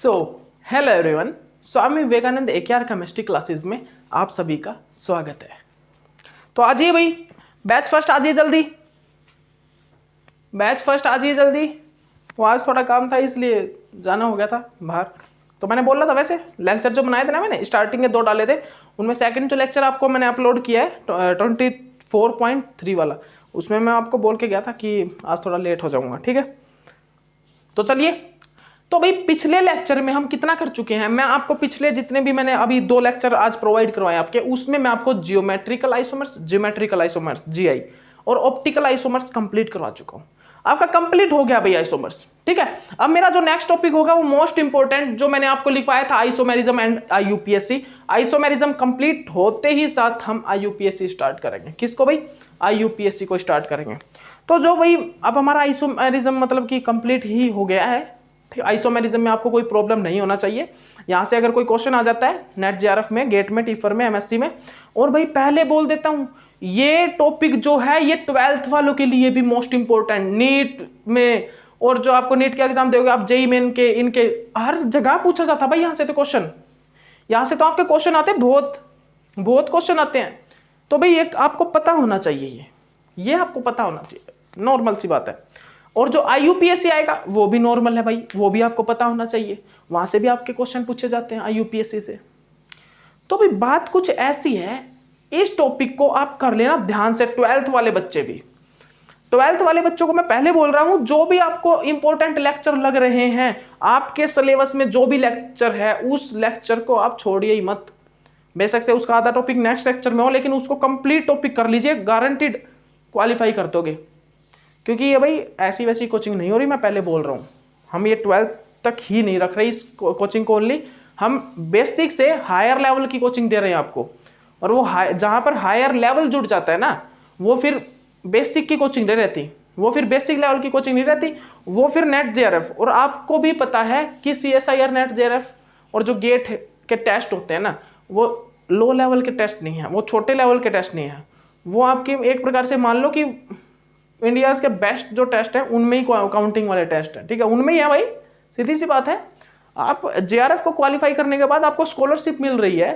So hello everyone, Swami Vivekananda AKR chemistry classes में आप सभी का स्वागत है। तो आ जाइए भाई, बैच फर्स्ट आ जाइए जल्दी, बैच फर्स्ट आ जाइए जल्दी। वो आज थोड़ा काम था इसलिए जाना हो गया था बाहर। तो मैंने बोला था, वैसे लेक्चर जो बनाए थे ना मैंने स्टार्टिंग के 2 डाले थे, उनमें सेकंड जो लेक्चर आपको मैंने अपलोड किया है 24.3 वाला, उसमें मैं आपको बोल के गया था कि आज थोड़ा लेट हो जाऊंगा। ठीक है, तो चलिए। तो भाई पिछले लेक्चर में हम कितना कर चुके हैं, मैं आपको पिछले जितने भी मैंने अभी 2 लेक्चर आज प्रोवाइड करवाए आपके, उसमें मैं आपको ज्योमेट्रिकल आइसोमर्स GI और ऑप्टिकल आइसोमर्स कंप्लीट करवा चुका हूं। आपका कंप्लीट हो गया भाई आइसोमर्स। ठीक है, अब मेरा जो नेक्स्ट टॉपिक होगा वो मोस्ट इंपोर्टेंट जो मैंने आपको लिखवाया था, isomerism and IUPAC। Isomerism complete होते ही साथ हम IUPAC स्टार्ट करेंगे। किसको भाई? IUPAC को स्टार्ट करेंगे। तो जो भाई अब हमारा आइसोमेरिज्म मतलब कि कंप्लीट ही हो गया है। आइसोमेरिज्म में आपको कोई प्रॉब्लम नहीं होना चाहिए। यहां से अगर कोई क्वेश्चन आ जाता है नेट JRF में, गेट में, टीफर में, MSc में, और भाई पहले बोल देता हूं ये टॉपिक जो है ये 12th वालों के लिए भी मोस्ट इंपोर्टेंट, नीट में और जो आपको नीट के एग्जाम दोगे आप, JEE मेन के, इनके हर जगह पूछा जाता भाई यहां से तो क्वेश्चन, यहां से तो आपके क्वेश्चन आते हैं, बहुत क्वेश्चन आते हैं। तो भाई एक आपको पता होना चाहिए, ये आपको पता होना चाहिए, नॉर्मल सी बात है। और जो IUPAC आएगा वो भी नॉर्मल है भाई, वो भी आपको पता होना चाहिए, वहां से भी आपके क्वेश्चन पूछे जाते हैं IUPAC से। तो भाई बात कुछ ऐसी है, इस टॉपिक को आप कर लेना ध्यान से। 12th वाले बच्चे भी, 12th वाले बच्चों को मैं पहले बोल रहा हूं, जो भी आपको इंपॉर्टेंट लेक्चर लग रहे हैं आपके सिलेबस में, जो भी लेक्चर है उस लेक्चर को आप छोड़िए ही मत। बेशक से उसका आधा टॉपिक नेक्स्ट लेक्चर में हो, लेकिन उसको कंप्लीट टॉपिक कर लीजिए, गारंटीड क्वालिफाई कर दोगे। क्योंकि ये भाई ऐसी वैसी कोचिंग नहीं हो रही, मैं पहले बोल रहा हूँ, हम ये 12th तक ही नहीं रख रहे इस कोचिंग को, ओनली हम बेसिक से हायर लेवल की कोचिंग दे रहे हैं आपको। और वो जहाँ पर हायर लेवल जुड़ जाता है ना, वो फिर बेसिक की कोचिंग नहीं रहती, वो फिर बेसिक लेवल की कोचिंग नहीं रहती, वो फिर नेट JRF। और आपको भी पता है कि CSIR नेट JRF और जो गेट के टेस्ट होते हैं ना, वो लो लेवल के टेस्ट नहीं है, वो छोटे लेवल के टेस्ट नहीं है, वो आपके एक प्रकार से मान लो कि इंडिया के बेस्ट जो टेस्ट है उनमें ही काउंटिंग वाले टेस्ट है। ठीक है, उनमें ही है भाई, सीधी सी बात है। आप JRF को क्वालिफाई करने के बाद आपको स्कॉलरशिप मिल रही है,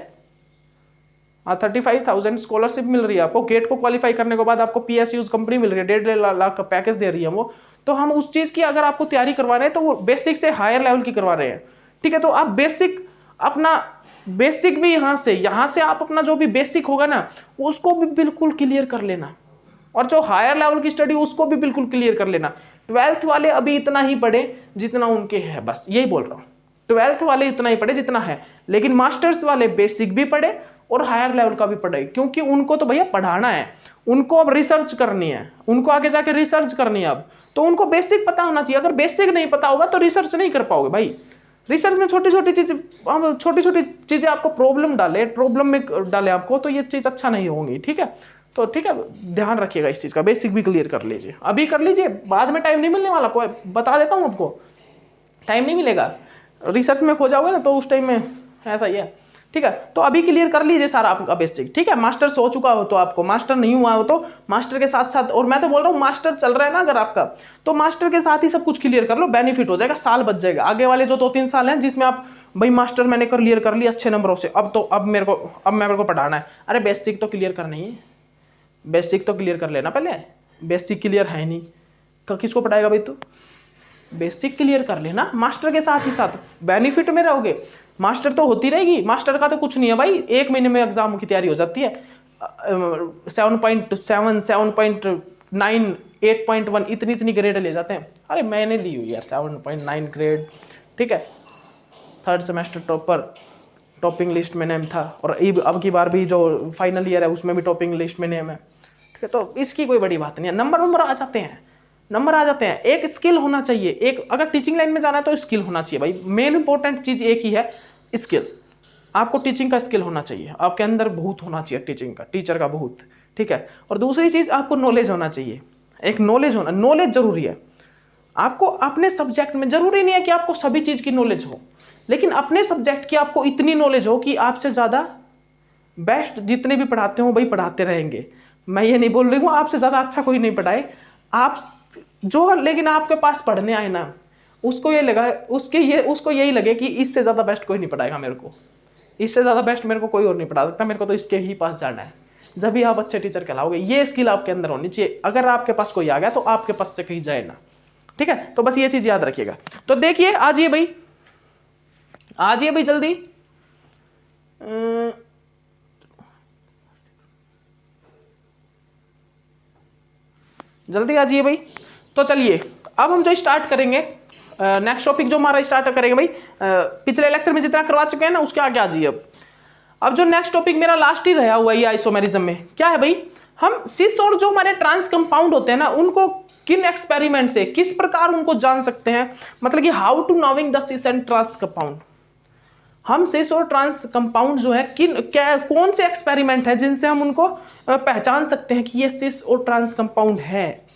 35,000 स्कॉलरशिप मिल रही है आपको। गेट को क्वालिफाई करने के बाद आपको PSUs कंपनी मिल रही है, 1.5 लाख का पैकेज दे रही है वो। तो हम उस चीज की अगर आपको तैयारी करवा रहे हैं तो वो बेसिक से हायर लेवल की करवा रहे हैं। ठीक है, तो आप बेसिक अपना बेसिक भी यहाँ से आप अपना जो भी बेसिक होगा ना उसको भी बिल्कुल क्लियर कर लेना, और जो हायर लेवल की स्टडी उसको भी बिल्कुल क्लियर कर लेना। 12th वाले अभी इतना ही पढ़े जितना उनके है, बस यही बोल रहा हूँ। 12th वाले इतना ही पढ़े जितना है, लेकिन मास्टर्स वाले बेसिक भी पढ़े और हायर लेवल का भी पढ़े, क्योंकि उनको तो भैया पढ़ाना है, उनको अब रिसर्च करनी है, उनको आगे जाके रिसर्च करनी है। अब तो उनको बेसिक पता होना चाहिए। अगर बेसिक नहीं पता होगा तो रिसर्च नहीं कर पाओगे भाई। रिसर्च में छोटी छोटी चीजें आपको प्रॉब्लम में डाले आपको, तो ये चीज अच्छा नहीं होंगी। ठीक है, तो ठीक है, ध्यान रखिएगा इस चीज का, बेसिक भी क्लियर कर लीजिए, अभी कर लीजिए, बाद में टाइम नहीं मिलने वाला। बता देता हूँ आपको, टाइम नहीं मिलेगा, रिसर्च में खो जाओगे ना तो उस टाइम में ऐसा ही है। ठीक है, तो अभी क्लियर कर लीजिए सारा आपका बेसिक। ठीक है, मास्टर्स हो चुका हो तो आपको, मास्टर नहीं हुआ हो तो मास्टर के साथ साथ, और मैं तो बोल रहा हूँ मास्टर चल रहा है ना अगर आपका, तो मास्टर के साथ ही सब कुछ क्लियर कर लो, बेनिफिट हो जाएगा, साल बच जाएगा। आगे वाले जो 2-3 साल हैं जिसमें आप भाई मास्टर मैंने क्लियर कर लिया अच्छे नंबरों से, अब मेरे को पढ़ाना है। अरे बेसिक तो क्लियर करना ही है, बेसिक तो क्लियर कर लेना पहले। बेसिक क्लियर है नहीं, किसको पढ़ाएगा भाई? तू बेसिक क्लियर कर लेना, मास्टर के साथ ही साथ बेनिफिट में रहोगे। मास्टर तो होती रहेगी, मास्टर का तो कुछ नहीं है भाई, 1 महीने में एग्जाम की तैयारी हो जाती है। 7.7, 7.9, 8.1 इतनी ग्रेड ले जाते हैं। अरे मैंने ली हुई यार 7.9 ग्रेड। ठीक है, 3rd सेमेस्टर टॉपिंग लिस्ट में नेम था, और अब की बार भी जो फाइनल ईयर है उसमें भी टॉपिंग लिस्ट में नेम है। ठीक है, तो इसकी कोई बड़ी बात नहीं है, नंबर आ जाते हैं। एक स्किल होना चाहिए, एक अगर टीचिंग लाइन में जाना है तो स्किल होना चाहिए भाई। मेन इंपॉर्टेंट चीज एक ही है, स्किल। आपको टीचिंग का स्किल होना चाहिए, आपके अंदर बहुत होना चाहिए टीचिंग का, टीचर का बहुत। ठीक है, और दूसरी चीज आपको नॉलेज होना चाहिए, एक नॉलेज जरूरी है आपको अपने सब्जेक्ट में। जरूरी नहीं है कि आपको सभी चीज की नॉलेज हो, लेकिन अपने सब्जेक्ट की आपको इतनी नॉलेज हो कि आपसे ज़्यादा बेस्ट जितने भी पढ़ाते हो भाई पढ़ाते रहेंगे। मैं ये नहीं बोल रही हूँ आपसे ज़्यादा अच्छा कोई नहीं पढ़ाए, आप जो, लेकिन आपके पास पढ़ने आए ना उसको ये लगा, उसको यही लगे कि इससे ज़्यादा बेस्ट कोई नहीं पढ़ाएगा मेरे को, इससे ज़्यादा बेस्ट मेरे को कोई और नहीं पढ़ा सकता, मेरे को तो इसके ही पास जाना है। जब भी आप अच्छे टीचर कहलाओगे, ये स्किल आपके अंदर होनी चाहिए। अगर आपके पास कोई आ गया तो आपके पास से कहीं जाए ना, ठीक है। तो बस ये चीज़ याद रखिएगा। तो देखिए आज ये भाई, आज ये भाई जल्दी जल्दी आ जाइए भाई। तो चलिए अब हम जो स्टार्ट करेंगे नेक्स्ट टॉपिक जो हमारा स्टार्ट करेंगे भाई, पिछले लेक्चर में जितना करवा चुके हैं ना उसके आगे आ जाइए। अब जो नेक्स्ट टॉपिक मेरा लास्ट ही रहा हुआ है आइसोमेरिज्म में, क्या है भाई, हम सिस और जो हमारे ट्रांस कंपाउंड होते हैं ना उनको किन एक्सपेरिमेंट से किस प्रकार उनको जान सकते हैं, मतलब कि how to knowing the cis and trans compound. हम सिस और ट्रांस कंपाउंड जो है कौन से एक्सपेरिमेंट है जिनसे हम उनको पहचान सकते हैं कि ये सिस और ट्रांस कंपाउंड है,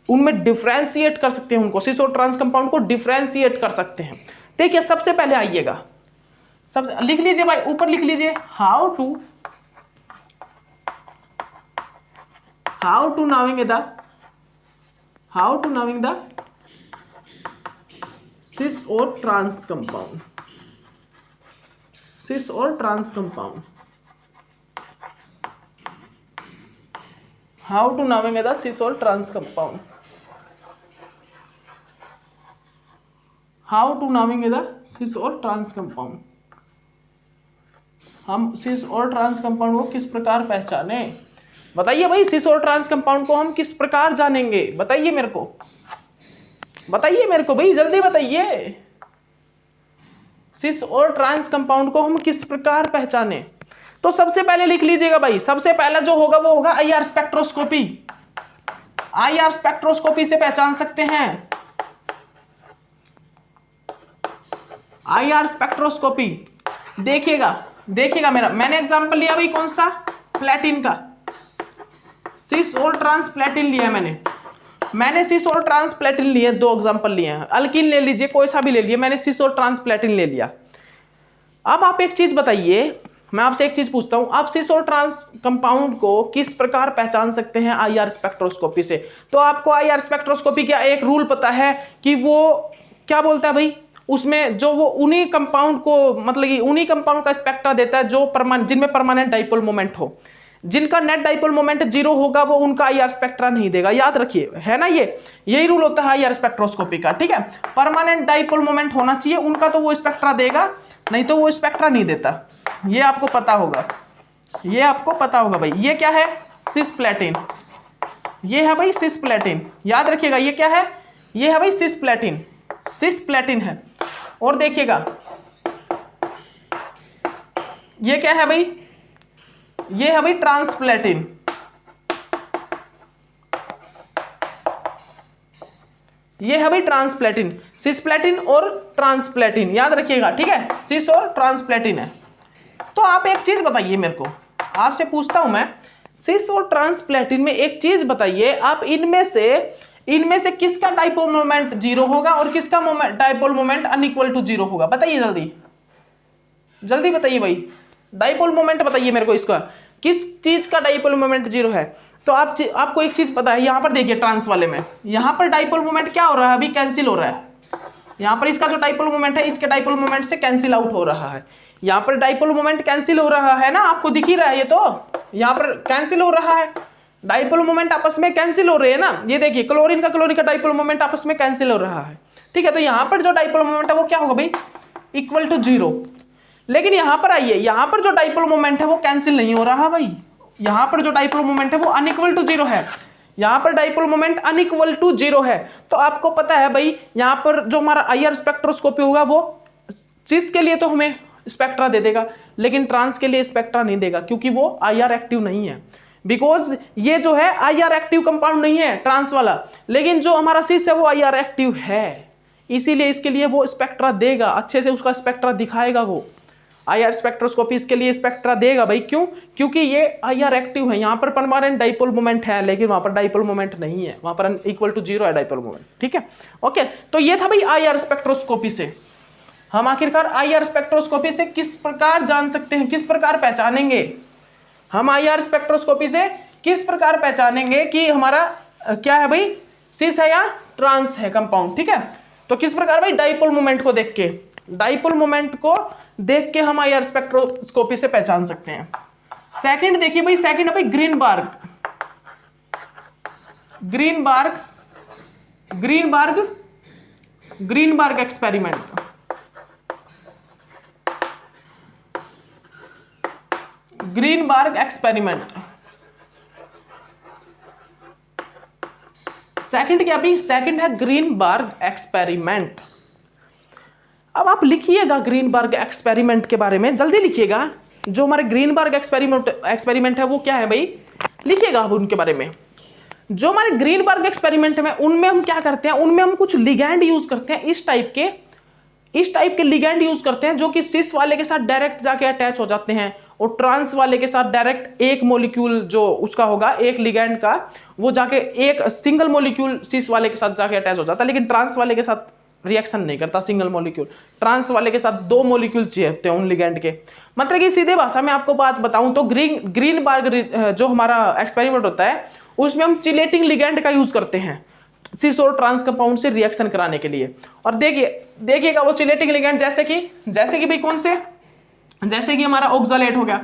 उनमें डिफ्रेंशिएट कर सकते हैं उनको, सिस और ट्रांस कंपाउंड को डिफ्रेंशिएट कर सकते हैं। देखिए सबसे पहले आइएगा, सबसे लिख लीजिए भाई, ऊपर लिख लीजिए how to knowing the cis और ट्रांस कंपाउंड, सिस और trans compound, how to knowing the cis और trans compound, how to knowing the cis और ट्रांस कंपाउंड। हम सिस और ट्रांस कंपाउंड को किस प्रकार पहचाने, बताइए भाई, सिस और ट्रांस कंपाउंड को हम किस प्रकार जानेंगे, बताइए मेरे को, बताइए मेरे को भाई, जल्दी बताइए। सिस और ट्रांस कंपाउंड को हम किस प्रकार पहचाने, तो सबसे पहले लिख लीजिएगा भाई, सबसे पहला जो होगा वो होगा आईआर स्पेक्ट्रोस्कोपी। आईआर स्पेक्ट्रोस्कोपी से पहचान सकते हैं, आईआर स्पेक्ट्रोस्कोपी। देखिएगा मैंने एग्जांपल लिया भाई कौन सा, प्लेटिन का, सिस और ट्रांस प्लेटिन लिया मैंने सिस और ट्रांस प्लेटिन लिए, दो एग्जांपल लिए हैं। अल्कीन ले लीजिए, कोई सा भी ले लिए, मैंने सिस और ट्रांस प्लेटिन ले लिया। अब आप एक चीज बताइए, मैं आपसे एक चीज पूछता हूं, आप सिस और ट्रांस कंपाउंड को किस प्रकार पहचान सकते हैं आईआर स्पेक्ट्रोस्कोपी से। तो आपको आईआर स्पेक्ट्रोस्कोपी का एक रूल पता है कि वो क्या बोलता है भाई, उसमें जो वो उन्हीं कंपाउंड को, मतलब कि उन्हीं कंपाउंड का स्पेक्ट्रा देता है जो जिनमें परमानेंट डाइपोल मोमेंट हो। जिनका नेट डाइपोल मोमेंट 0 होगा वो उनका आईआर स्पेक्ट्रा नहीं देगा, याद रखिए, है ना, यही रूल होता है आईआर स्पेक्ट्रोस्कोपी का, ठीक है। परमानेंट डाइपोल मोमेंट होना चाहिए उनका, तो वो स्पेक्ट्रा देगा, नहीं तो वो स्पेक्ट्रा नहीं देता। ये आपको पता होगा, ये आपको पता होगा भाई। ये क्या है, सिस प्लेटिन, ये है भाई सिस प्लेटिन, याद रखिएगा। ये क्या है, ये है भाई सिस प्लेटिन, सिस प्लेटिन है। और देखिएगा ये क्या है भाई, ये है भाई ट्रांसप्लेटिन, ये है भाई ट्रांसप्लेटिन, सिसप्लेटिन और ट्रांसप्लेटिन, याद रखिएगा, ठीक है, सिस और ट्रांसप्लेटिन है। तो आप एक चीज बताइए मेरे को, आपसे पूछता हूं मैं, सिस और ट्रांसप्लेटिन में एक चीज बताइए, आप इनमें से किसका डाइपोल मोमेंट 0 होगा और किसका डाइपोल मोमेंट अनइक्वल टू 0 होगा, बताइए जल्दी बताइए भाई, डाइपोल मोमेंट बताइए मेरे को, इसका किस चीज का डाइपोल मोमेंट 0 है। तो आपको एक चीज पता है, यहां पर देखिए ट्रांस वाले में, यहां पर डाइपोल मोमेंट क्या हो रहा है, अभी कैंसिल हो रहा है। यहां पर इसका जो डाइपोल मोमेंट है इसके डाइपोल मोमेंट से कैंसिल आउट हो रहा है, यहां पर डाइपोल मोमेंट कैंसिल हो रहा है ना, आपको दिख ही रहा है, ये तो यहां पर कैंसिल हो रहा है, डाइपोल मोमेंट आपस में कैंसिल हो रहे हैं ना, ये देखिए क्लोरीन का डाइपोल मोमेंट आपस में कैंसिल हो रहा है, ठीक है। तो यहां पर जो डाइपोल मोमेंट है वो क्या होगा भाई, इक्वल टू 0। लेकिन यहां पर आइए, यहां पर जो डाइपोल मोमेंट है वो कैंसिल नहीं हो रहा भाई, यहां पर जो डाइपोल मोमेंट है वो अनइक्वल टू 0 है, यहां पर डाइपोल मोमेंट अनइक्वल टू 0 है। तो आपको पता है भाई, यहां पर जो हमारा आईआर स्पेक्ट्रोस्कोपी होगा वो सिस के लिए तो हमें स्पेक्ट्रा दे देगा, लेकिन ट्रांस के लिए स्पेक्ट्रा नहीं देगा, क्योंकि वो आईआर एक्टिव नहीं है, बिकॉज ये जो है आईआर एक्टिव कंपाउंड नहीं है ट्रांस वाला, लेकिन जो हमारा सिस है वो आईआर एक्टिव है, इसीलिए इसके लिए वो स्पेक्ट्रा देगा, अच्छे से उसका स्पेक्ट्रा दिखाएगा, वो आईआर स्पेक्ट्रोस्कोपी इसके लिए स्पेक्ट्रा देगा भाई। क्यों, क्योंकि ये आईआर एक्टिव है, यहाँ पर परमानेंट डाइपोल मोमेंट है, लेकिन वहां पर डाइपोल मोमेंट नहीं है, वहां पर इक्वल टू 0 है डाइपोल मोमेंट, ठीक है, ओके। तो ये था भाई आईआर स्पेक्ट्रोस्कोपी से हम आखिरकार आईआर स्पेक्ट्रोस्कोपी से किस प्रकार जान सकते हैं, किस प्रकार पहचानेंगे, हम आईआर स्पेक्ट्रोस्कोपी से किस प्रकार पहचानेंगे कि हमारा क्या है भाई, सिस है या ट्रांस है कंपाउंड, ठीक है। तो किस प्रकार भाई, डाइपोल मोमेंट को देख के, डाइपोल मोमेंट को देख के हम आईआर स्पेक्ट्रोस्कोपी से पहचान सकते हैं। सेकंड देखिए भाई, सेकंड है भाई Greenberg, Greenberg Greenberg Greenberg experiment, Greenberg experiment. Second क्या भाई, सेकंड है ग्रीनबर्ग एक्सपेरिमेंट। अब आप लिखिएगा ग्रीनबर्ग एक्सपेरिमेंट के बारे में, जल्दी लिखिएगा। जो हमारे ग्रीनबर्ग एक्सपेरिमेंट है वो क्या है भाई, लिखिएगा आप उनके बारे में। जो हमारे ग्रीनबर्ग एक्सपेरिमेंट में, उनमें हम क्या करते हैं, उनमें हम कुछ लिगैंड यूज करते हैं, इस टाइप के लिगैंड यूज करते हैं जो कि सिस वाले के साथ डायरेक्ट जाके अटैच हो जाते हैं, और ट्रांस वाले के साथ डायरेक्ट एक मॉलिक्यूल जो उसका होगा, एक लिगैंड का, वो जाके एक सिंगल मॉलिक्यूल सिस वाले के साथ जाके अटैच हो जाता है, लेकिन ट्रांस वाले के साथ रिएक्शन नहीं करता सिंगल मॉलिक्यूल। ट्रांस वाले के साथ 2 मॉलिक्यूल चाहिए होते हैं उन लिगैंड के। मतलब कि सीधे भाषा में आपको बात बताऊं तो ग्रीनबर्ग जो हमारा एक्सपेरिमेंट होता है उसमें हम चिलेटिंग लिगैंड का यूज करते हैं सिस और ट्रांस कंपाउंड से रिएक्शन कराने के लिए। और देखिएगा वो चिलेटिंग लिगैंड जैसे कि भाई कौन से, जैसे कि हमारा ऑक्सालेट हो गया,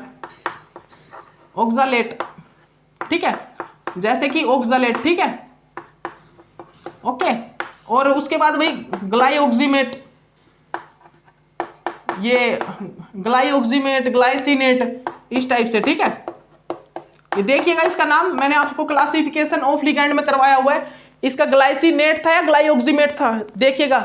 ऑक्सालेट, ठीक है, जैसे कि ऑक्सालेट, ठीक है, ओके। और उसके बाद भाई ग्लाइऑक्सीमेट, ये ग्लाइऑक्सीमेट, ग्लाइसिनेट, इस टाइप से, ठीक है। ये देखिएगा इसका नाम मैंने आपको क्लासिफिकेशन ऑफ लिगैंड में करवाया हुआ है। इसका ग्लाइसिनेट था या ग्लाइऑक्सीमेट था, देखिएगा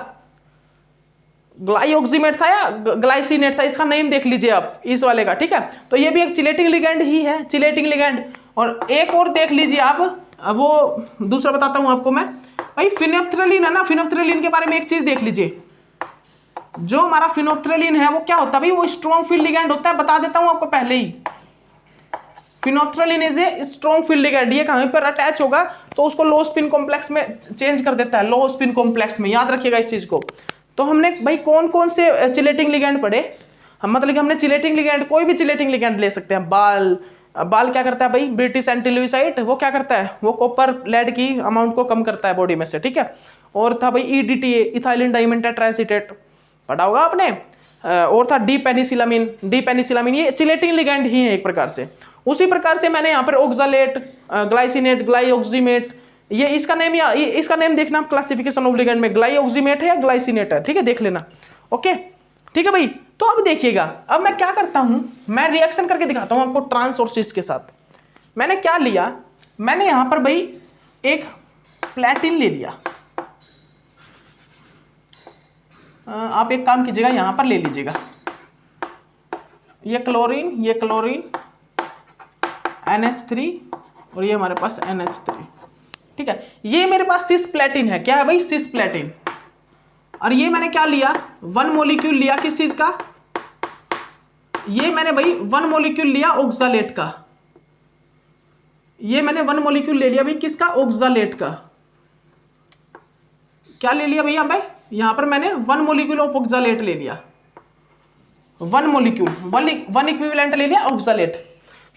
ग्लाइऑक्सीमेट था या ग्लाइसिनेट था, इसका नेम देख लीजिए आप इस वाले का, ठीक है। तो ये भी एक चिलेटिंग लिगैंड ही है, चिलेटिंग लिगैंड। और एक और देख लीजिए आप, वो दूसरा बताता हूं आपको मैं भाई, फिनोप्थेलिन है ना, फिनोप्थेलिन के बारे में एक चीज देख लीजिए। जो हमारा फिनोप्थेलिन है वो क्या होता है भाई, वो स्ट्रॉन्ग फील्ड लिगैंड होता है, बता देता हूं आपको पहले ही। Phenolphthalein is a strong field ligand, ये कहीं पर अटैच होगा तो उसको लो स्पिन कॉम्प्लेक्स में चेंज कर देता है, लो स्पिन कॉम्प्लेक्स में, याद रखिएगा इस चीज को। तो हमने भाई कौन कौन से चिलेटिंग लिगैंड पढ़े हम, मतलब कि हमने चिलेटिंग लिगैंड, कोई भी चिलेटिंग लिगैंड ले सकते हैं। बाल क्या करता है भाई, ब्रिटिश एंटील्यूसाइड, वो क्या करता है, वो कॉपर लेड की अमाउंट को कम करता है बॉडी में से, ठीक है। और था भाई EDTA, इथाइलिन डाइमिन टेट्राएसीटेट, पढ़ा होगा आपने। और था डी पेनिसिलामिन, ये चिलेटिंग लिगैंड ही है एक प्रकार से। उसी प्रकार से मैंने यहाँ पर ऑक्सालेट, ग्लाइसिनेट, ग्लाइऑक्सीमेट, ये इसका नेम देखना क्लासिफिकेशन ऑफ लिगैंड में, ग्लाइऑक्सीमेट है या ग्लाइसिनेट है, ठीक है, देख लेना, ओके, ठीक है भाई। तो अब देखिएगा, अब मैं क्या करता हूं, मैं रिएक्शन करके दिखाता हूं आपको ट्रांस और सिस के साथ। मैंने क्या लिया, मैंने यहां पर भाई एक प्लेटिन ले लिया। आप एक काम कीजिएगा, यहां पर ले लीजिएगा ये क्लोरीन NH3 और ये हमारे पास NH3, ठीक है। ये मेरे पास सिस प्लेटिन है, क्या है भाई, सिस प्लेटिन। और ये मैंने क्या लिया, 1 मॉलिक्यूल लिया किस चीज का, ये मैंने भाई 1 मॉलिक्यूल लिया ऑक्सालेट का, ये मैंने 1 मॉलिक्यूल ले लिया भाई किसका, ऑक्सालेट का। क्या ले लिया भैया भाई, यहां पर मैंने 1 मॉलिक्यूल ऑफ ऑक्सालेट ले लिया, 1 मॉलिक्यूल, 1 इक्विवेलेंट ले लिया ऑक्सालेट।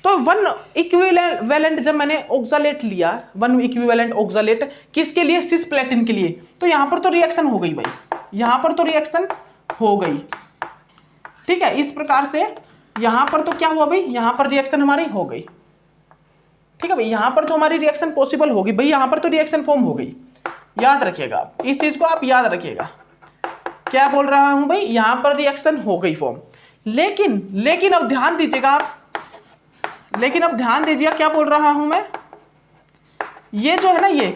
तो 1 इक्विवेलेंट जब मैंने ऑक्सालेट लिया, 1 इक्विवेलेंट ऑक्सालेट किसके लिए, सिस प्लेटिन के लिए, तो यहां पर तो रिएक्शन हो गई भाई, यहां पर तो रिएक्शन हो गई, ठीक है। इस प्रकार से यहां पर तो क्या हुआ भाई, यहां पर रिएक्शन हमारी हो गई, ठीक है भाई, यहां पर तो हमारी रिएक्शन पॉसिबल होगी भाई, यहां पर तो रिएक्शन फॉर्म हो गई। याद रखिएगा इस चीज को, आप याद रखिएगा क्या बोल रहा हूं भाई, यहां पर रिएक्शन हो गई फॉर्म। लेकिन अब ध्यान दीजिएगा आप, लेकिन अब ध्यान दीजिएगा क्या बोल रहा हूं मैं, ये जो है ना, ये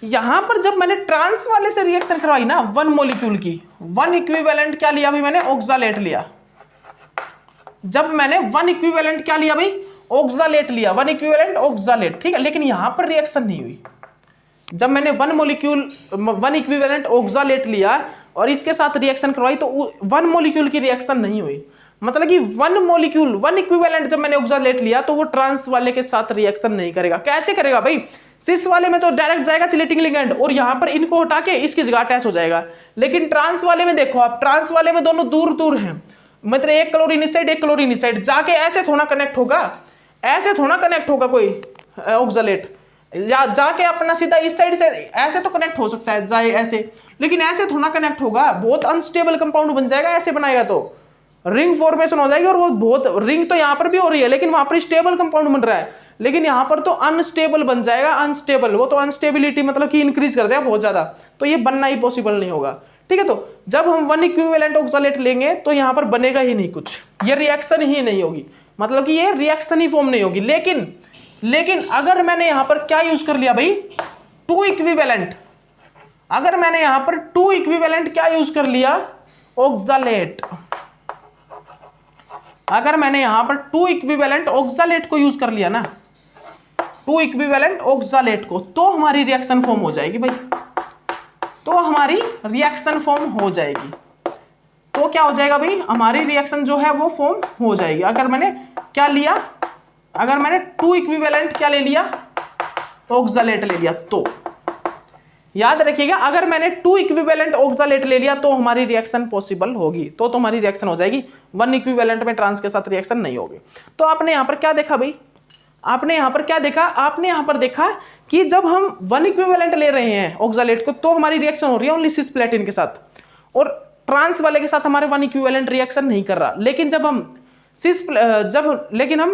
यहां पर जब मैंने ट्रांस वाले से रिएक्शन करवाई ना 1 मॉलिक्यूल की, 1 इक्विवेलेंट क्या लिया भाई मैंने, ऑक्सालेट लिया। जब मैंने 1 इक्विवेलेंट क्या लिया भाई, ऑक्सालेट लिया, 1 इक्विवेलेंट ऑक्सालेट, ठीक है। लेकिन यहां पर रिएक्शन नहीं हुई। जब मैंने 1 इक्विवेलेंट ऑक्सालेट लिया और इसके साथ रिएक्शन करवाई तो 1 मॉलिक्यूल की रिएक्शन नहीं हुई। मतलब कि 1 मॉलिक्यूल, 1 इक्विवेलेंट जब मैंने ऑक्सालेट लिया तो वो ट्रांस वाले के साथ रिएक्शन नहीं करेगा। कैसे करेगा भाई, सिस वाले में तो डायरेक्ट जाएगा चिलेटिंग लिगैंड और यहां पर इनको हटा के इसकी जगह अटैच हो जाएगा। लेकिन ट्रांस वाले में देखो आप, ट्रांस वाले में दोनों दूर दूर हैं, मतलब एक क्लोरीन इस साइड, एक क्लोरीन इस साइड, जाके ऐसे थोड़ा कनेक्ट होगा, ऐसे थोड़ा कनेक्ट होगा कोई ऑक्सालेट, जाके अपना सीधा इस साइड से ऐसे तो कनेक्ट हो सकता है, जाए ऐसे, लेकिन ऐसे थोड़ा कनेक्ट होगा, बहुत अनस्टेबल कंपाउंड बन जाएगा ऐसे बनाएगा तो, रिंग फॉर्मेशन हो जाएगी, और वो बहुत, रिंग तो यहां पर भी हो रही है लेकिन वहां पर स्टेबल कंपाउंड बन रहा है, लेकिन यहां पर तो अनस्टेबल बन जाएगा, अनस्टेबल, वो तो अनस्टेबिलिटी मतलब कि इंक्रीज कर देगा बहुत ज्यादा, तो ये बनना ही पॉसिबल नहीं होगा। ठीक है, तो जब हम वन इक्विवेलेंट ऑक्सालेट लेंगे तो यहां पर बनेगा ही नहीं कुछ, ये रिएक्शन ही नहीं होगी, मतलब कि ये रिएक्शन ही फॉर्म नहीं होगी। लेकिन अगर मैंने यहां पर क्या यूज कर लिया भाई, टू इक्विवेलेंट, अगर मैंने यहां पर टू इक्विवेलेंट क्या यूज कर लिया, ऑक्सालेट, अगर मैंने यहां पर टू इक्विवेलेंट ऑक्सालेट को यूज कर लिया ना, टू इक्विवेलेंट ऑक्सालेट को, तो हमारी रिएक्शन फॉर्म हो जाएगी भाई, तो हमारी रिएक्शन फॉर्म हो जाएगी, तो क्या हो जाएगा भाई, हमारी रिएक्शन जो है वो फॉर्म हो जाएगी। अगर मैंने क्या लिया, अगर मैंने टू इक्विवेलेंट क्या ले लिया, ऑक्सालेट ले लिया, तो याद रखिएगा अगर मैंने टू इक्विवेलेंट ऑक्सालेट ले लिया तो हमारी रिएक्शन पॉसिबल होगी, तो हमारी रिएक्शन हो जाएगी, वन इक्विवेलेंट में ट्रांस के साथ रिएक्शन नहीं होगी। तो आपने यहां पर क्या देखा भाई, आपने यहां पर क्या देखा, आपने यहां पर देखा कि जब हम वन इक्विवेलेंट ले रहे हैं ऑक्सालेट को तो हमारी रिएक्शन हो रही है ओनली सिस्प्लेटिन के साथ, और ट्रांस वाले के साथ हमारे वन इक्विवेलेंट रिएक्शन नहीं कर रहा। लेकिन जब हम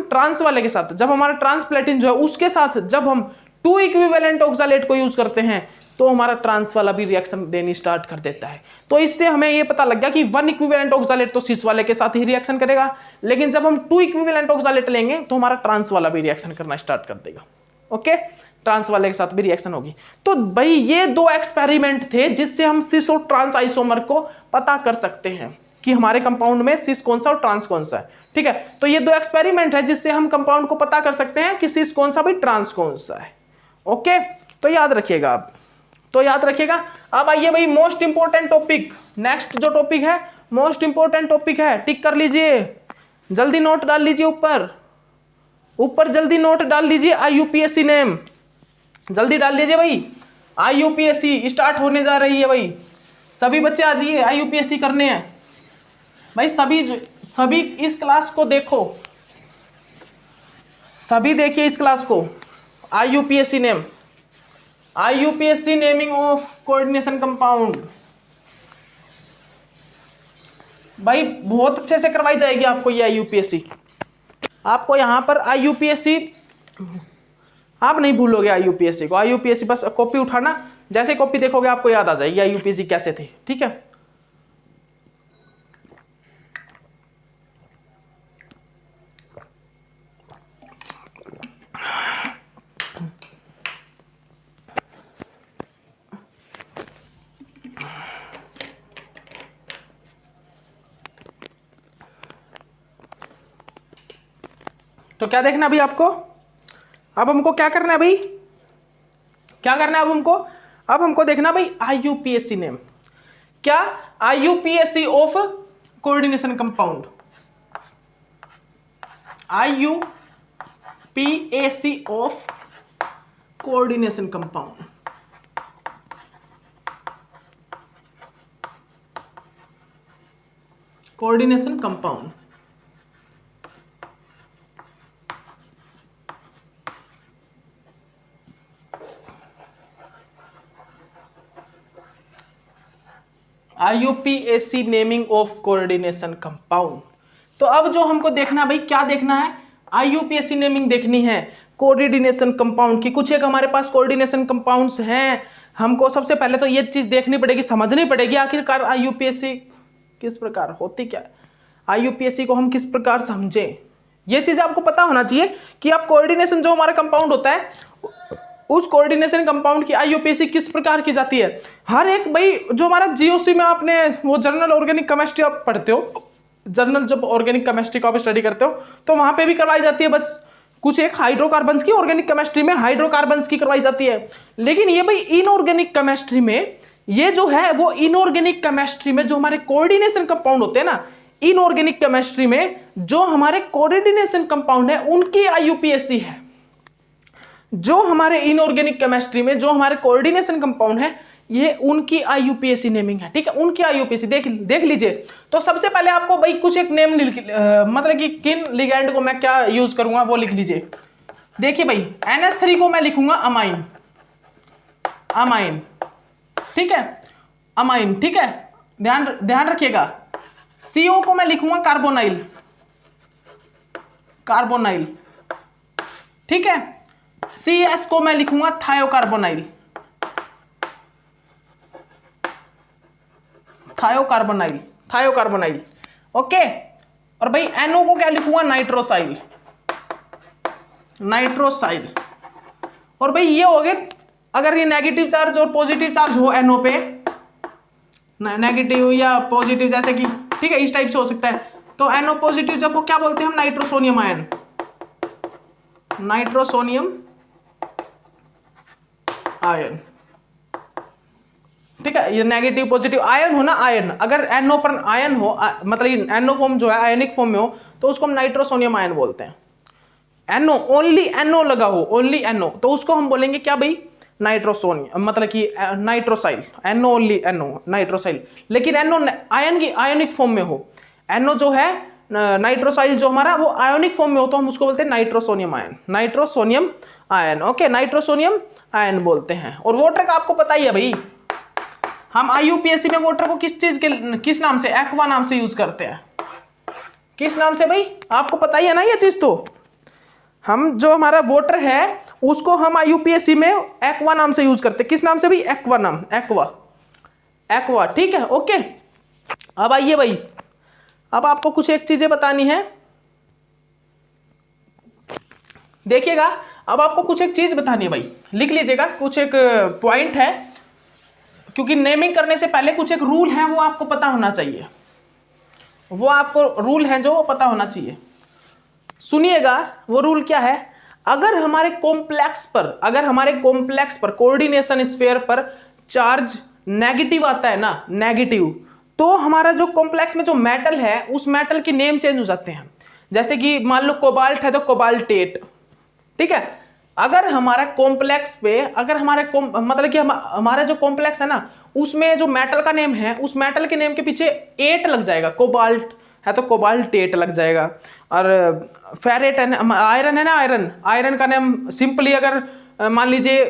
ट्रांस वाले के साथ, जब हमारा ट्रांसप्लेटिन जो है उसके साथ जब हम टू इक्विवेलेंट ऑक्सालेट को यूज करते हैं तो हमारा ट्रांस वाला भी रिएक्शन देनी स्टार्ट कर देता है। तो इससे हमें ये पता लग गया कि वन इक्विवेलेंट ऑक्सालेट तो सिस वाले के साथ ही रिएक्शन करेगा, लेकिन जब हम टू इक्विवेलेंट ऑक्सालेट लेंगे तो हमारा ट्रांस वाला भी रिएक्शन करना स्टार्ट कर देगा। ओके, ट्रांस वाले के साथ भी रिएक्शन होगी। तो भाई ये दो एक्सपेरिमेंट थे जिससे हम सिस और ट्रांस आइसोमर को पता कर सकते हैं कि हमारे कंपाउंड में सिस कौन सा और ट्रांस कौन सा है। ठीक है, तो ये दो एक्सपेरिमेंट है जिससे हम कंपाउंड को पता कर सकते हैं कि सिस कौन सा भाई, ट्रांस कौन सा है। ओके, तो याद रखिएगा आप, तो याद रखिएगा। अब आइए भाई मोस्ट इंपॉर्टेंट टॉपिक, नेक्स्ट जो टॉपिक है मोस्ट इंपॉर्टेंट टॉपिक है, टिक कर लीजिए, जल्दी नोट डाल लीजिए, ऊपर जल्दी नोट डाल लीजिए, IUPAC नेम जल्दी डाल लीजिए भाई। IUPAC स्टार्ट होने जा रही है भाई, सभी बच्चे आ जाइए, IUPAC करने हैं भाई। सभी इस क्लास को देखो, सभी देखिए इस क्लास को। IUPAC name, IUPAC naming of coordination compound भाई बहुत अच्छे से करवाई जाएगी आपको ये IUPAC। आपको यहाँ पर IUPAC आप नहीं भूलोगे IUPAC को। IUPAC बस कॉपी उठाना, जैसे कॉपी देखोगे आपको याद आ जाएगी IUPAC कैसे थे। ठीक है, तो क्या देखना अभी आपको, अब हमको क्या करना है भाई, क्या करना है अब हमको देखना भाई IUPAC नेम, क्या IUPAC of coordination compound, IUPAC of coordination compound. Coordination compound IUPAC naming of coordination compound. तो अब जो हमको देखना भाई, क्या देखना है, IUPAC नेमिंग देखनी है कोऑर्डिनेशन कंपाउंड की। कुछ एक हमारे पास कोऑर्डिनेशन कंपाउंड्स हैं, हमको सबसे पहले तो ये चीज देखनी पड़ेगी, समझनी पड़ेगी आखिरकार IUPAC किस प्रकार होती, क्या IUPAC को हम किस प्रकार समझें, ये चीज आपको पता होना चाहिए कि आप कोऑर्डिनेशन जो हमारा कंपाउंड होता है उस कोऑर्डिनेशन कंपाउंड की IUPAC किस प्रकार की जाती है। हर एक भाई जो हमारा GOC में आपने वो जर्नल ऑर्गेनिक केमिस्ट्री आप पढ़ते हो, जर्नल जब ऑर्गेनिक केमिस्ट्री को आप स्टडी करते हो तो वहां पे भी करवाई जाती है बस कुछ एक हाइड्रोकार्बन्स की, ऑर्गेनिक केमिस्ट्री में हाइड्रोकार्बन्स की करवाई जाती है। लेकिन ये भाई इनऑर्गेनिक केमिस्ट्री में, ये जो है वो इनऑर्गेनिक केमिस्ट्री में जो हमारे कोऑर्डिनेशन कंपाउंड होते हैं ना, इनऑर्गेनिक केमिस्ट्री में जो हमारे कोऑर्डिनेशन कंपाउंड है उनकी IUPAC है। जो हमारे इनऑर्गेनिक केमिस्ट्री में जो हमारे कोऑर्डिनेशन कंपाउंड है ये उनकी IUPAC नेमिंग है। ठीक है, उनकी IUPAC देख लीजिए। तो सबसे पहले आपको भाई कुछ एक नेम मतलब कि किन लिगैंड को मैं क्या यूज करूंगा वो लिख लीजिए। देखिए भाई NH3 को मैं लिखूंगा अमाइन, अमाइन, ठीक है, अमाइन, ठीक है, ध्यान रखिएगा। CO को मैं लिखूंगा कार्बोनाइल, कार्बोनाइल, ठीक है। CS को मैं लिखूंगा थायोकार्बोनाइल, थायोकार्बोनाइल, थायोकार्बोनाइल, ओके। और भाई NO को क्या लिखूंगा, नाइट्रोसाइल, नाइट्रोसाइल। और भाई ये हो गए, अगर ये नेगेटिव चार्ज और पॉजिटिव चार्ज हो NO पे, नेगेटिव या पॉजिटिव जैसे कि, ठीक है, इस टाइप से हो सकता है। तो NO पॉजिटिव जब हो क्या बोलते हैं हम, नाइट्रोसोनियम आयन, नाइट्रोसोनियम आयन, ठीक है। ये नेगेटिव पॉजिटिव आयन हो ना, आयन, अगर NO पर आयन हो, मतलब NO फॉर्म जो है आयनिक फॉर्म में हो, तो उसको हम नाइट्रोसोनियम आयन बोलते हैं। NO, ओनली NO लगा हो, ओनली NO, तो उसको हम बोलेंगे क्या भाई, नाइट्रोसोनियम, मतलब कि नाइट्रोसाइल, NO ओनली NO, नाइट्रोसाइल। लेकिन NO आयन की आयनिक फॉर्म में हो, NO जो है नाइट्रोसाइल जो हमारा वो आयोनिक फॉर्म में हो, तो हम उसको बोलते हैं nitrosonium ion, nitrosonium ion, okay, nitrosonium ion बोलते हैं। और वाटर का आपको पता ही है भाई, हम IUPAC में वाटर को किस चीज के, किस नाम से, एक्वा नाम से यूज करते हैं। किस नाम से भाई, आपको पता ही है ना ये चीज। तो हम जो हमारा वाटर है उसको हम IUPAC में एक्वा नाम से यूज करते हैं। किस नाम से भाई, एक्वा नाम, एक्वा, एक्वा, ठीक है, ओके। अब आइए भाई, अब आपको कुछ एक चीजें बतानी है, देखिएगा। अब आपको कुछ एक चीज बतानी है भाई, लिख लीजिएगा, कुछ एक पॉइंट है, क्योंकि नेमिंग करने से पहले कुछ एक रूल है वो आपको पता होना चाहिए, वो आपको रूल है जो वो पता होना चाहिए। सुनिएगा, वो रूल क्या है, अगर हमारे कॉम्प्लेक्स पर, अगर हमारे कॉम्प्लेक्स पर कोऑर्डिनेशन स्फीयर पर चार्ज नेगेटिव आता है ना, नेगेटिव, तो हमारा जो कॉम्प्लेक्स में जो मेटल है उस मेटल के नेम चेंज हो जाते हैं। जैसे कि मान लो कोबाल्ट है तो कोबाल्टेट, ठीक है। अगर हमारा कॉम्प्लेक्स पे, अगर हमारे मतलब कि हमारा जो कॉम्प्लेक्स है ना, उसमें जो मेटल का नेम है, उस मेटल के नेम के पीछे 8 लग जाएगा, कोबाल्ट है तो कोबाल्टेट लग जाएगा। और फेरेट है, आयरन है ना, आयरन, आयरन का नेम सिंपली अगर मान लीजिए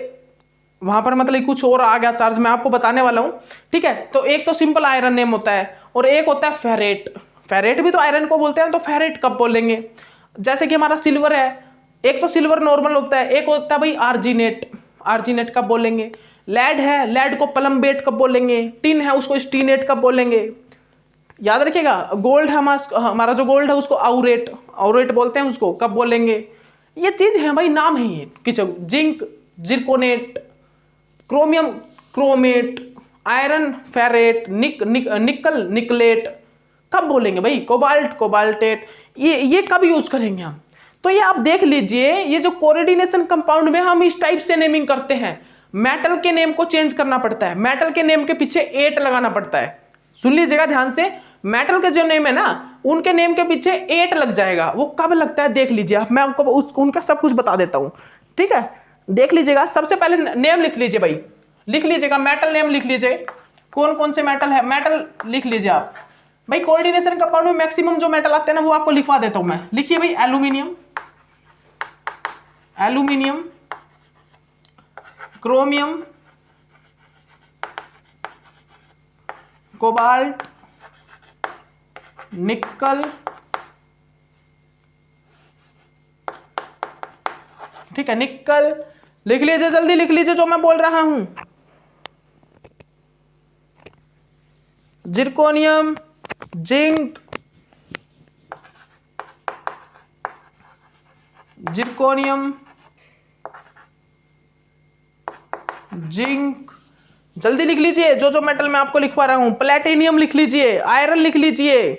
वहां पर मतलब कुछ और आ गया चार्ज, मैं आपको बताने वाला हूं, ठीक है। तो एक तो सिंपल आयरन नेम होता है और एक होता है फेरेट, फेरेट भी तो आयरन को बोलते हैं, तो फेरेट कब बोलेंगे। जैसे कि हमारा सिल्वर है, एक तो सिल्वर नॉर्मल होता है, एक होता है भाई आर्जिनेट, आर्जिनेट कब बोलेंगे। लेड है, लेड को प्लम्बेट कब बोलेंगे। टिन है, उसको स्टीनेट कब बोलेंगे, याद रखिएगा। गोल्ड है, हमारा जो गोल्ड है उसको आउरेट, आउरेट बोलते हैं, उसको कब बोलेंगे। ये चीज है भाई, नाम है ये, किच, zinc zirconate, chromium chromate, iron ferrate, nickel nickelate, कब बोलेंगे भाई, कोबाल्ट कोबाल्टेट, ये कब यूज करेंगे हम। तो ये आप देख लीजिए, ये जो कोऑर्डिनेशन कंपाउंड में हम इस टाइप से नेमिंग करते हैं, मेटल के नेम को चेंज करना पड़ता है, मेटल के नेम के पीछे 8 लगाना पड़ता है। सुन लीजिएगा ध्यान से, मेटल के जो नेम है ना, उनके नेम के पीछे 8 लग जाएगा। वो कब लगता है देख लीजिए आप, मैं आपको उनका सब कुछ बता देता हूं, ठीक है। देख लीजिएगा, सबसे पहले नेम लिख लीजिए भाई, लिख लीजिएगा, मेटल नेम लिख लीजिए, कौन कौन से मेटल है, मेटल लिख लीजिए आप भाई। कोऑर्डिनेशन कंपाउंड में मैक्सिमम जो मेटल आते हैं ना, वो आपको लिखवा देता हूं मैं। लिखिए भाई, एल्यूमिनियम, एल्यूमिनियम, क्रोमियम, कोबाल्ट, निकल, ठीक है, निकल लिख लीजिए, जल्दी लिख लीजिए जो मैं बोल रहा हूं। जिरकोनियम, जिंक, जिरकोनियम, जिंक, जल्दी लिख लीजिए जो जो मेटल मैं आपको लिखवा रहा हूं। प्लेटिनियम लिख लीजिए, आयरन लिख लीजिए,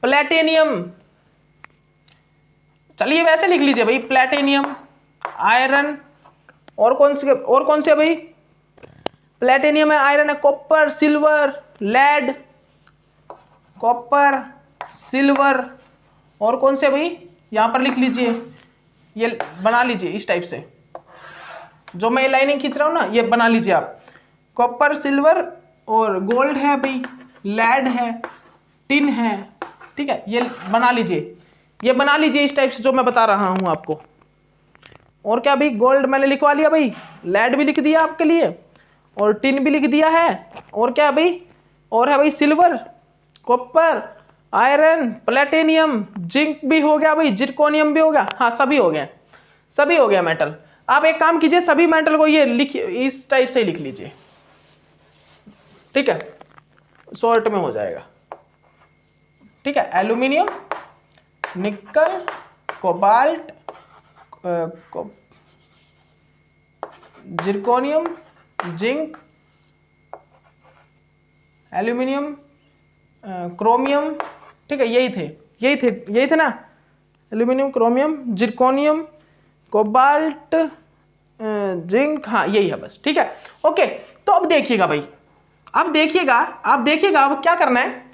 प्लेटिनियम, चलिए वैसे लिख लीजिए भाई, प्लेटिनियम, आयरन, और कौन से भाई, प्लेटिनियम है, आयरन है, copper, silver, lead, copper, silver, और कौन से भाई, यहां पर लिख लीजिए, ये बना लीजिए इस टाइप से, जो मैं लाइनिंग खींच रहा हूं ना, ये बना लीजिए आप। कॉपर, सिल्वर और गोल्ड है भाई, लेड है, टिन है, ठीक है, ये बना लीजिए, ये बना लीजिए इस टाइप से जो मैं बता रहा हूं आपको, और क्या भाई, गोल्ड मैंने लिखवा लिया भाई, लेड भी लिख दिया आपके लिए, और टिन भी लिख दिया है, और क्या भाई, और है भाई silver, copper, iron, platinum, zinc भी हो गया भाई, जिरकोनियम भी हो गया, हाँ सभी हो गए, सभी हो गया मेटल। आप एक काम कीजिए, सभी मेटल को ये लिखिए, इस टाइप से लिख लीजिए, ठीक है, शॉर्ट में हो जाएगा, ठीक है। एल्यूमिनियम, निकल, cobalt, zirconium, zinc, aluminium, chromium, ठीक है, यही थे ना, aluminium, chromium, zirconium, cobalt, zinc, हाँ यही है बस, ठीक है। ओके, तो अब देखिएगा भाई, अब देखिएगा अब क्या करना है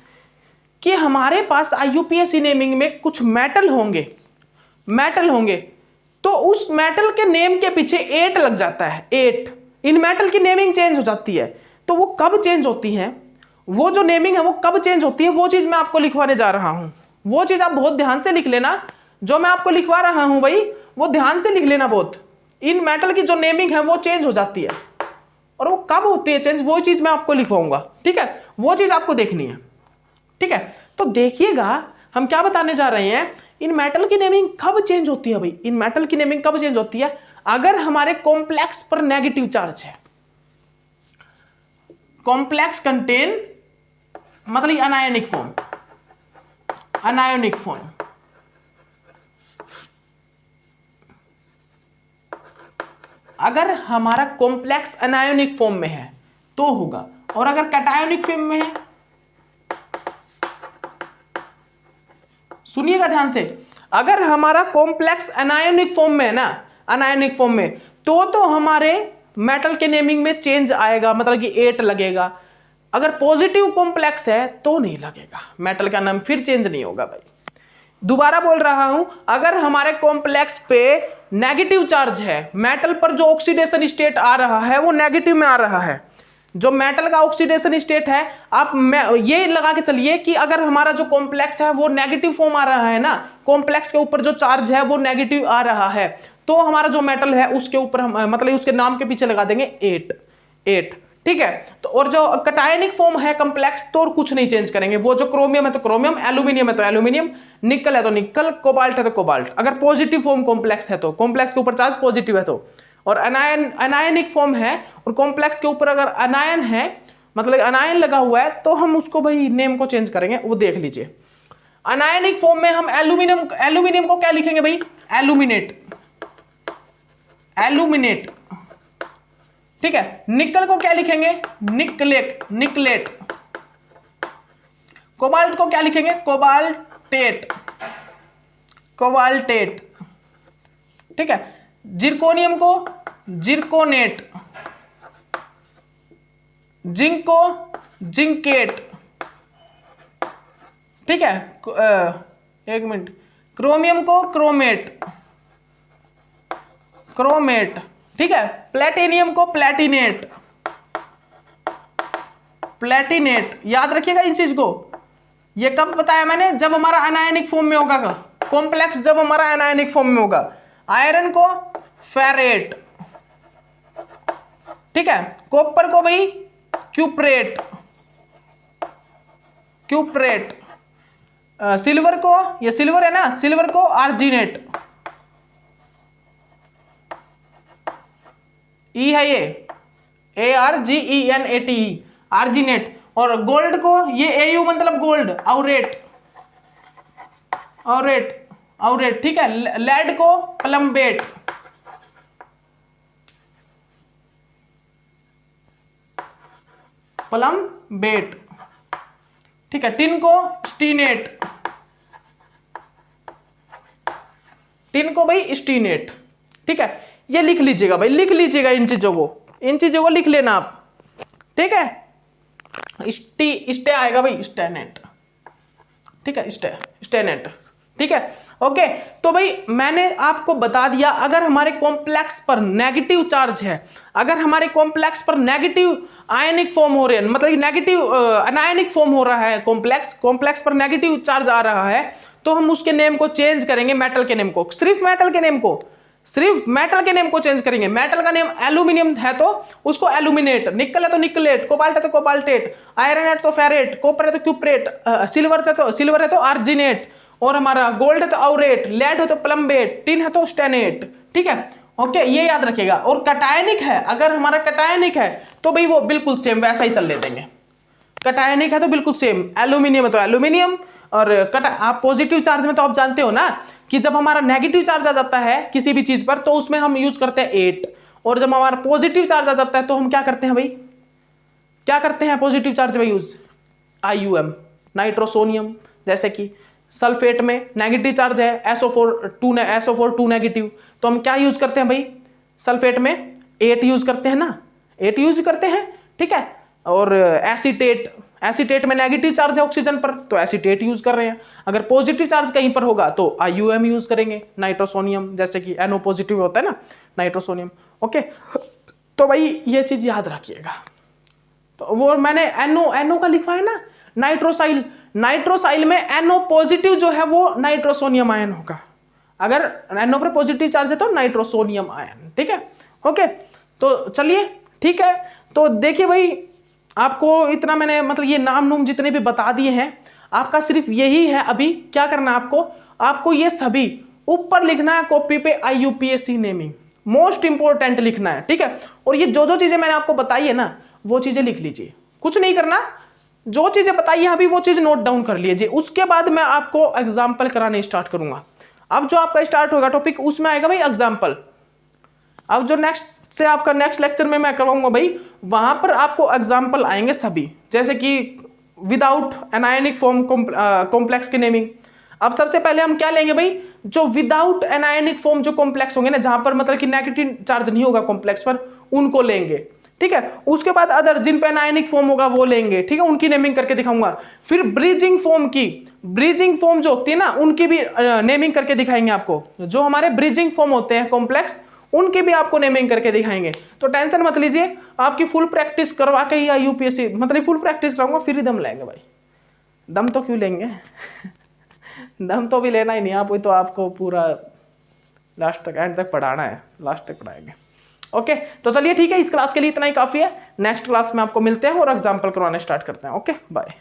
कि हमारे पास IUPAC नेमिंग में कुछ मेटल होंगे, तो उस मेटल के नेम के पीछे 8 लग जाता है, 8। इन मेटल की नेमिंग चेंज हो जाती है, तो वो कब चेंज होती है, वो जो नेमिंग है वो कब चेंज होती है, वो चीज मैं आपको लिखवाने जा रहा हूं। वो चीज आप बहुत ध्यान से लिख लेना, जो मैं आपको लिखवा रहा हूं भाई वो ध्यान से लिख लेना बहुत। इन मेटल की जो नेमिंग है वो चेंज हो जाती है, और वो कब होती है चेंज, वो चीज मैं आपको लिखवाऊंगा, ठीक है, वो चीज आपको देखनी है, ठीक है। तो देखिएगा हम क्या बताने जा रहे हैं, इन मेटल की नेमिंग कब चेंज होती है भाई, इन मेटल की नेमिंग कब चेंज होती है, अगर हमारे कॉम्प्लेक्स पर नेगेटिव चार्ज है, कॉम्प्लेक्स कंटेन मतलब अनायनिक फॉर्म, अगर हमारा कॉम्प्लेक्स अनायोनिक फॉर्म में है तो होगा, और अगर कैटायोनिक फॉर्म में है, सुनिएगा ध्यान से, अगर हमारा कॉम्प्लेक्स अनायोनिक फॉर्म में है ना, अनायोनिक फॉर्म में, तो हमारे मेटल के नेमिंग में चेंज आएगा, मतलब कि 8 लगेगा। अगर पॉजिटिव कॉम्प्लेक्स है तो नहीं लगेगा, मेटल का नाम फिर चेंज नहीं होगा भाई। दोबारा बोल रहा हूं, अगर हमारे कॉम्प्लेक्स पे नेगेटिव चार्ज है, मेटल पर जो ऑक्सीडेशन स्टेट आ रहा है वो नेगेटिव में आ रहा है, जो मेटल का ऑक्सीडेशन स्टेट है, आप ये लगा के चलिए कि अगर हमारा जो कॉम्प्लेक्स है वो नेगेटिव फॉर्म आ रहा है ना, कॉम्प्लेक्स के ऊपर जो चार्ज है वो नेगेटिव आ रहा है, तो हमारा जो मेटल है उसके ऊपर हम मतलब उसके नाम के पीछे लगा देंगे 8, ठीक है। तो और जो कैटायनिक फॉर्म है कॉम्प्लेक्स, तो और कुछ नहीं चेंज करेंगे, वो जो क्रोमियम है तो क्रोमियम, एल्यूमिनियम है तो एल्यूमिनियम, निकल है तो निकल, कोबाल्ट है तो कोबाल्ट। अगर पॉजिटिव फॉर्म कॉम्प्लेक्स है तो कॉम्प्लेक्स के ऊपर चार्ज पॉजिटिव है तो, और अनायनिक फॉर्म है और कॉम्प्लेक्स के ऊपर अगर अनायन है, मतलब अनायन लगा हुआ है, तो हम उसको भाई नेम को चेंज करेंगे, वो देख लीजिए। अनायनिक फॉर्म में हम एल्यूमिनियम को क्या लिखेंगे भाई, एल्यूमिनेट, ठीक है। निकल को क्या लिखेंगे, निकलेट। कोबाल्ट को क्या लिखेंगे, कोबाल्टेट, ठीक है। जिरकोनियम को जिरकोनेट, जिंक को जिंकेट, ठीक है। एक मिनट, क्रोमियम को क्रोमेट, ठीक है। प्लेटिनियम को प्लेटिनेट, याद रखिएगा इन चीज को। ये कब बताया मैंने, जब हमारा अनायनिक फॉर्म में होगा, कॉम्प्लेक्स जब हमारा अनायनिक फॉर्म में होगा। आयरन को फेरेट, ठीक है। कॉपर को भाई क्यूप्रेट, सिल्वर को, ये सिल्वर है ना, सिल्वर को आर्जिनेट, ई है ये ARGENATE, आर्जिनेट। और गोल्ड को ये AU मतलब गोल्ड, औरेट, ठीक है। लेड को प्लम्बेट, ठीक है। टिन को स्टीनेट, स्टीनेट, ठीक है। ये लिख लीजिएगा भाई, लिख लीजिएगा इन चीजों को लिख लेना आप, ठीक है। स्टे आएगा भाई, स्टेनेट, ठीक है, स्टेनेट, ठीक है। ओके, तो भाई मैंने आपको बता दिया, अगर हमारे कॉम्प्लेक्स पर नेगेटिव चार्ज है, अगर हमारे कॉम्प्लेक्स पर नेगेटिव आयनिक फॉर्म हो रहे हैं, मतलब नेगेटिव अनायनिक फॉर्म हो रहा है, कॉम्प्लेक्स पर नेगेटिव चार्ज आ रहा है, तो हम उसके नेम को चेंज करेंगे, मेटल के नेम को, सिर्फ मेटल के नेम को, सिर्फ मेटल के नेम को चेंज करेंगे। मेटल का नेम एल्यूमिनियम है तो उसको एल्यूमिनेट, निकल है तो निकलेट, कोबाल्ट है तो कोबाल्टेट, आयरन है तो फेरेट, कॉपर है तो क्यूप्रेट, सिल्वर है तो आर्जिनेट, और हमारा गोल्ड है तो ऑरेट, लेड है तो प्लम्बेट, टिन है तो स्टेनेट। ठीक है, ओके, ये याद रखिएगा। और कटायनिक है, अगर हमारा कटायनिक है तो भाई वो बिल्कुल सेम वैसा ही चल ले देंगे। कटायनिक है तो बिल्कुल सेम, एल्यूमिनियम है तो एल्यूमिनियम, और आप पॉजिटिव चार्ज में तो आप जानते हो ना कि जब हमारा नेगेटिव चार्ज आ जाता है किसी भी चीज पर तो उसमें हम यूज करते हैं 8, और जब हमारा पॉजिटिव चार्ज आ जाता है तो हम क्या करते हैं भाई, क्या करते हैं पॉजिटिव चार्ज में यूज, IUM, नाइट्रोसोनियम। जैसे कि सल्फेट में नेगेटिव चार्ज है SO4 2 नेगेटिव, तो हम क्या यूज करते हैं भाई, सल्फेट में 8 यूज करते हैं ना, 8 यूज करते हैं। ठीक है, और एसीटेट में नेगेटिव चार्ज है ऑक्सीजन पर तो एसीटेट यूज कर रहे हैं। अगर पॉजिटिव चार्ज कहीं पर होगा तो IUM यूज करेंगे, नाइट्रोसोनियम, जैसे कि NO पॉजिटिव होता है ना नाइट्रोसोनियम। ओके, तो भाई ये चीज याद रखिएगा। तो वो मैंने NO का लिखा है ना, नाइट्रोसाइल में NO पॉजिटिव जो है वो नाइट्रोसोनियम आयन होगा, अगर NO पर पॉजिटिव चार्ज है तो नाइट्रोसोनियम आयन। ठीक है, ओके, तो चलिए ठीक है। तो देखिए भाई, आपको इतना मैंने मतलब ये नाम नूम जितने भी बता दिए हैं, आपका सिर्फ यही है अभी क्या करना है आपको ये सभी ऊपर लिखना है कॉपी पे, IUPAC नेमिंग मोस्ट इंपॉर्टेंट लिखना है। ठीक है, और ये जो चीजें मैंने आपको बताई है ना वो चीजें लिख लीजिए, कुछ नहीं करना, जो चीजें बताई है अभी वो चीज नोट डाउन कर लीजिए। उसके बाद मैं आपको एग्जाम्पल कराने स्टार्ट करूंगा। अब जो आपका स्टार्ट होगा टॉपिक उसमें आएगा भाई एग्जाम्पल। अब जो नेक्स्ट से आपका नेक्स्ट लेक्चर में मैं करवाऊंगा भाई, वहां पर आपको एग्जाम्पल आएंगे सभी, जैसे कि विदाउट एनायनिक फॉर्म कॉम्प्लेक्स की नेमिंग। अब सबसे पहले हम क्या लेंगे भाई, जो विदाउट एनायनिक फॉर्म जो कॉम्प्लेक्स होंगे ना, जहां पर मतलब कि नेगेटिव चार्ज नहीं होगा कॉम्प्लेक्स पर, उनको लेंगे। ठीक है, उसके बाद अदर जिन पे एनायनिक फॉर्म होगा वो लेंगे। ठीक है, उनकी नेमिंग करके दिखाऊंगा। फिर ब्रीजिंग फॉर्म जो होती है ना उनकी भी नेमिंग करके दिखाएंगे आपको। जो हमारे ब्रीजिंग फॉर्म होते हैं कॉम्प्लेक्स उनके भी आपको नेमिंग करके दिखाएंगे। तो टेंशन मत लीजिए, आपकी फुल प्रैक्टिस करवा के ही IUPAC मतलब फुल प्रैक्टिस कराऊंगा, फिर ही दम लेंगे भाई। दम तो क्यों लेंगे दम तो भी लेना ही नहीं, आप वही तो आपको पूरा लास्ट तक एंड तक पढ़ाना है, लास्ट तक पढ़ाएंगे। ओके, तो चलिए ठीक है, इस क्लास के लिए इतना ही काफी है। नेक्स्ट क्लास में आपको मिलते हैं और एग्जाम्पल करवाने स्टार्ट करते हैं। Okay, bye.